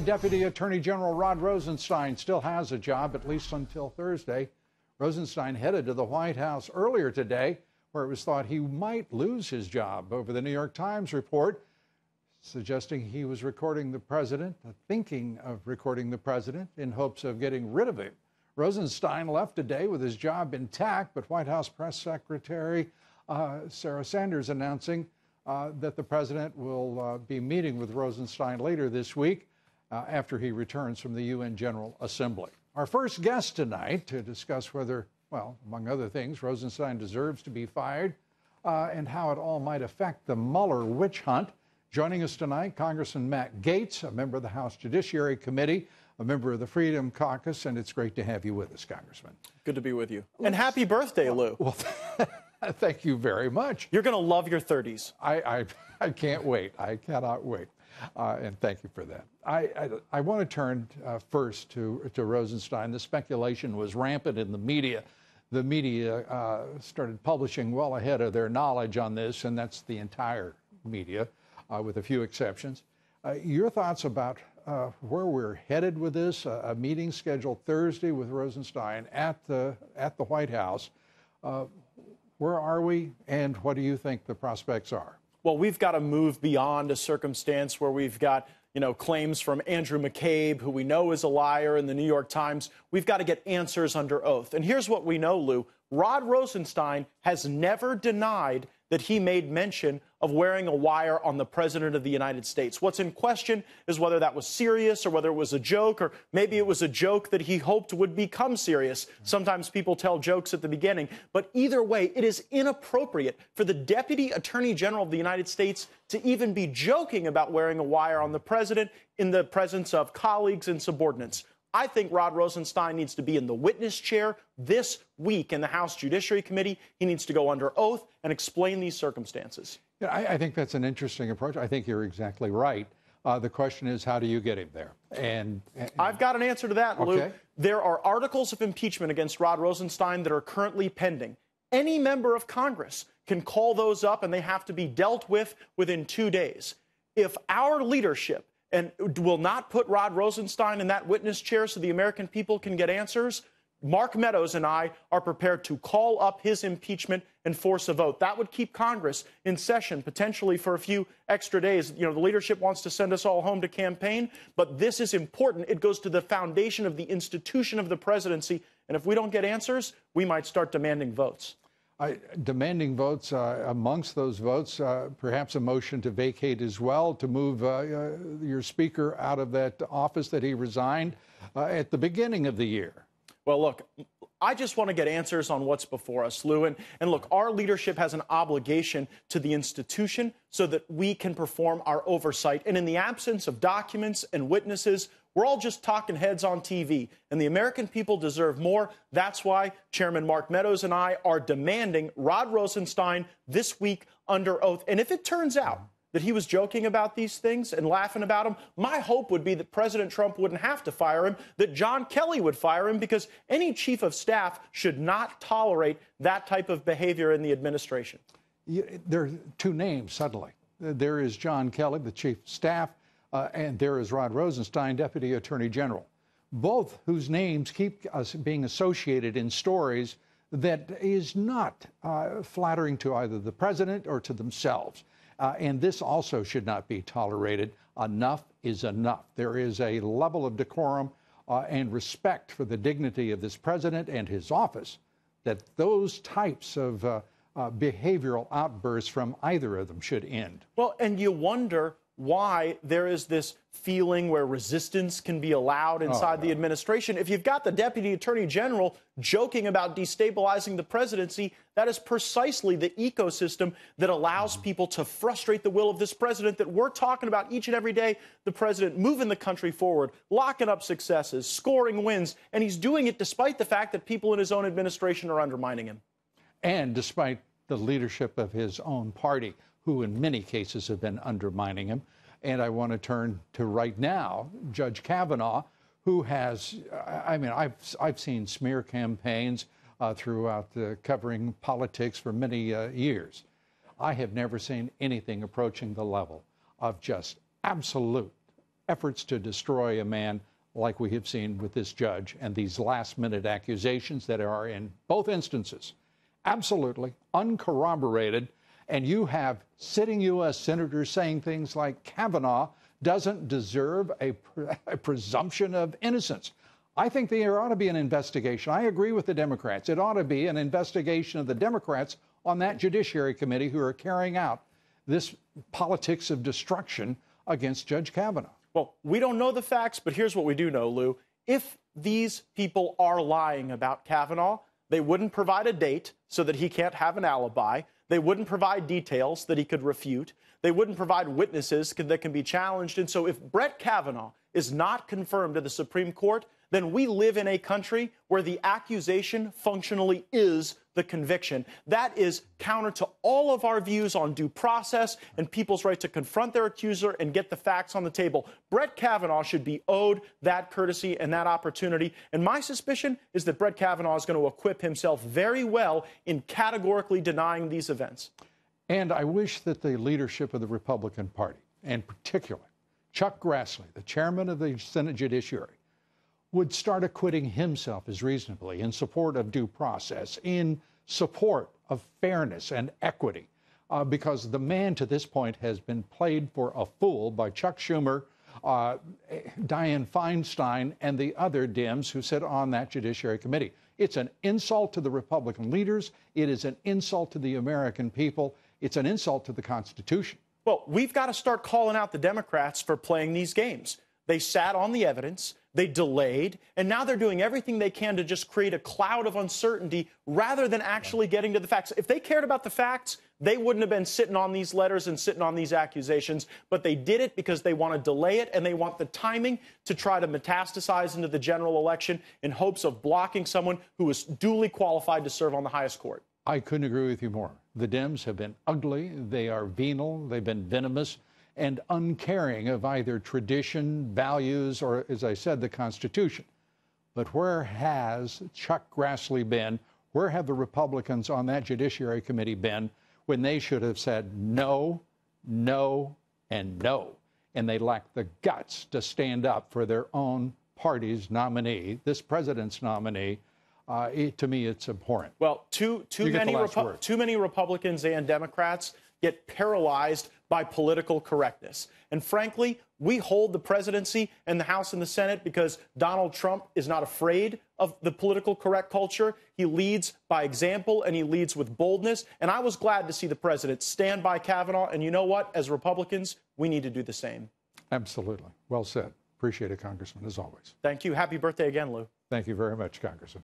Deputy Attorney General Rod Rosenstein still has a job, at least until Thursday. Rosenstein headed to the White House earlier today, where it was thought he might lose his job over the New York Times report suggesting he was recording the president, thinking of recording the president in hopes of getting rid of him. Rosenstein left today with his job intact, but White House Press Secretary Sarah Sanders announcing that the president will be meeting with Rosenstein later this week after he returns from the UN General Assembly. Our first guest tonight to discuss whether, well, among other things, Rosenstein deserves to be fired and how it all might affect the Mueller witch hunt. Joining us tonight, Congressman Matt Gaetz, a member of the House Judiciary Committee, a member of the Freedom Caucus, and it's great to have you with us, Congressman. Good to be with you. And happy birthday, Lou. Well, thank you very much. You're going to love your 30s. I can't wait. I cannot wait. And thank you for that. I want to turn first to Rosenstein. The speculation was rampant in the media. The media started publishing well ahead of their knowledge on this, and that's the entire media, with a few exceptions. Your thoughts about where we're headed with this? A meeting scheduled Thursday with Rosenstein at the White House. Where are we, and what do you think the prospects are? Well, we've got to move beyond a circumstance where we've got, claims from Andrew McCabe, who we know is a liar, in the New York Times. We've got to get answers under oath. And here's what we know, Lou. Rod Rosenstein has never denied that he made mention of wearing a wire on the President of the United States. What's in question is whether that was serious or whether it was a joke, or maybe it was a joke that he hoped would become serious. Sometimes people tell jokes at the beginning. But either way, it is inappropriate for the Deputy Attorney General of the United States to even be joking about wearing a wire on the President in the presence of colleagues and subordinates. I think Rod Rosenstein needs to be in the witness chair this week in the House Judiciary Committee. He needs to go under oath and explain these circumstances. Yeah, I think that's an interesting approach. I think you're exactly right. The question is, how do you get him there? And I've got an answer to that, Lou. Okay. There are articles of impeachment against Rod Rosenstein that are currently pending. Any member of Congress can call those up, and they have to be dealt with within 2 days. If our leadership and will not put Rod Rosenstein in that witness chair so the American people can get answers, Mark Meadows and I are prepared to call up his impeachment and force a vote. That would keep Congress in session, potentially for a few extra days. The leadership wants to send us all home to campaign, but this is important. It goes to the foundation of the institution of the presidency, and if we don't get answers, we might start demanding votes. Demanding votes, amongst those votes, perhaps a motion to vacate as well, to move your speaker out of that office that he resigned at the beginning of the year. Well, look, I just want to get answers on what's before us, Lou. And look, our leadership has an obligation to the institution so that we can perform our oversight. And in the absence of documents and witnesses, we're all just talking heads on TV, and the American people deserve more. That's why Chairman Mark Meadows and I are demanding Rod Rosenstein this week under oath. And if it turns out that he was joking about these things and laughing about them, my hope would be that President Trump wouldn't have to fire him, that John Kelly would fire him, because any chief of staff should not tolerate that type of behavior in the administration. There are two names suddenly. There is John Kelly, the chief of staff, and there is Rod Rosenstein, Deputy Attorney General, both whose names keep being associated in stories that is not flattering to either the president or to themselves. And this also should not be tolerated. Enough is enough. There is a level of decorum and respect for the dignity of this president and his office that those types of behavioral outbursts from either of them should end. Well, and you wonder why there is this feeling where resistance can be allowed inside the administration. If you've got the Deputy Attorney General joking about destabilizing the presidency, that is precisely the ecosystem that allows people to frustrate the will of this president that we're talking about each and every day. The president moving the country forward, locking up successes, scoring wins, and he's doing it despite the fact that people in his own administration are undermining him. And despite the leadership of his own party, who in many cases have been undermining him. And I want to turn to right now, Judge Kavanaugh, who has, I've seen smear campaigns throughout covering politics for many years. I have never seen anything approaching the level of just absolute efforts to destroy a man like we have seen with this judge and these last-minute accusations that are in both instances absolutely uncorroborated. And you have sitting U.S. senators saying things like Kavanaugh doesn't deserve a presumption of innocence. I think there ought to be an investigation. I agree with the Democrats. It ought to be an investigation of the Democrats on that Judiciary Committee who are carrying out this politics of destruction against Judge Kavanaugh. Well, we don't know the facts, but here's what we do know, Lou. If these people are lying about Kavanaugh, they wouldn't provide a date so that he can't have an alibi. They wouldn't provide details that he could refute. They wouldn't provide witnesses that can be challenged. And so if Brett Kavanaugh is not confirmed to the Supreme Court, then we live in a country where the accusation functionally is the conviction. That is counter to all of our views on due process and people's right to confront their accuser and get the facts on the table. Brett Kavanaugh should be owed that courtesy and that opportunity. And my suspicion is that Brett Kavanaugh is going to equip himself very well in categorically denying these events. And I wish that the leadership of the Republican Party, and particularly Chuck Grassley, the chairman of the Senate Judiciary, would start acquitting himself as reasonably in support of due process, in support of fairness and equity, because the man to this point has been played for a fool by Chuck Schumer, Dianne Feinstein, and the other Dems who sit on that Judiciary Committee. It's an insult to the Republican leaders. It is an insult to the American people. It's an insult to the Constitution. Well, we've got to start calling out the Democrats for playing these games. They sat on the evidence, they delayed, and now they're doing everything they can to just create a cloud of uncertainty rather than actually getting to the facts. If they cared about the facts, they wouldn't have been sitting on these letters and sitting on these accusations, but they did it because they want to delay it and they want the timing to try to metastasize into the general election in hopes of blocking someone who is duly qualified to serve on the highest court. I couldn't agree with you more. The Dems have been ugly, they are venal, they've been venomous, and uncaring of either tradition, values, or, as I said, the Constitution. But where has Chuck Grassley been? Where have the Republicans on that Judiciary Committee been when they should have said no, no, and no? And they lack the guts to stand up for their own party's nominee, this president's nominee. To me, it's abhorrent. Well, too many Republicans and Democrats get paralyzed by political correctness. And frankly, we hold the presidency and the House and the Senate because Donald Trump is not afraid of the political correct culture. He leads by example and he leads with boldness. And I was glad to see the president stand by Kavanaugh. And you know what? As Republicans, we need to do the same. Absolutely. Well said. Appreciate it, Congressman, as always. Thank you. Happy birthday again, Lou. Thank you very much, Congressman.